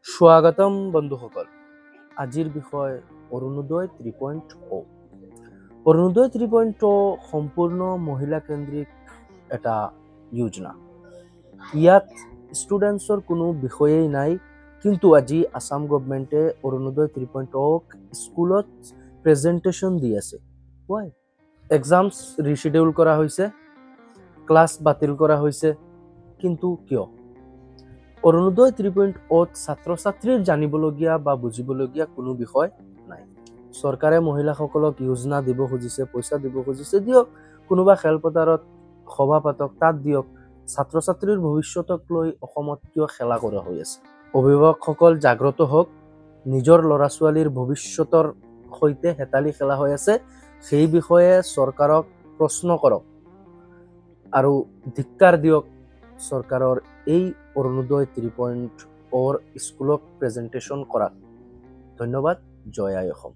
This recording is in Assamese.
স্বাগতম বন্ধুসকল। আজিৰ বিষয় অৰুণোদয় 3.0। অৰুণোদয় 3.0 সম্পূৰ্ণ মহিলা কেন্দ্ৰিক এটা যোজনা। ইয়াত ষ্টুডেণ্টছৰ কোনো বিষয়েই নাই, কিন্তু আজি আসাম গভৰ্ণমেণ্টে অৰুণোদয় 3.0 স্কুলত প্ৰেজেণ্টেশ্যন দি আছে। এক্সামছ ৰিচিডিউল কৰা হৈছে, ক্লাছ বাতিল কৰা হৈছে, কিন্তু কিয়? অৰুণোদয় 3.0 ছাত্ৰ ছাত্ৰীৰ জানিবলগীয়া বা বুজিবলগীয়া কোনো বিষয় নাই। চৰকাৰে মহিলাসকলক যোজনা দিব খুজিছে, পইচা দিব খুজিছে, দিয়ক। কোনোবা খেলপথাৰত সভা পাতক, তাত দিয়ক। ছাত্ৰ ছাত্ৰীৰ ভৱিষ্যতক লৈ অসমত কিয় খেলা কৰা হৈ আছে? অভিভাৱকসকল জাগ্ৰত হওক। নিজৰ ল'ৰা ছোৱালীৰ ভৱিষ্যতৰ সৈতে হেতালি খেলা হৈ আছে, সেই বিষয়ে চৰকাৰক প্ৰশ্ন কৰক আৰু ধিক্কাৰ দিয়ক চৰকাৰৰ এই অৰুণোদয় 3.0 স্কুলক প্ৰেজেণ্টেশ্যন কৰাত। ধন্যবাদ। জয় আই অসম।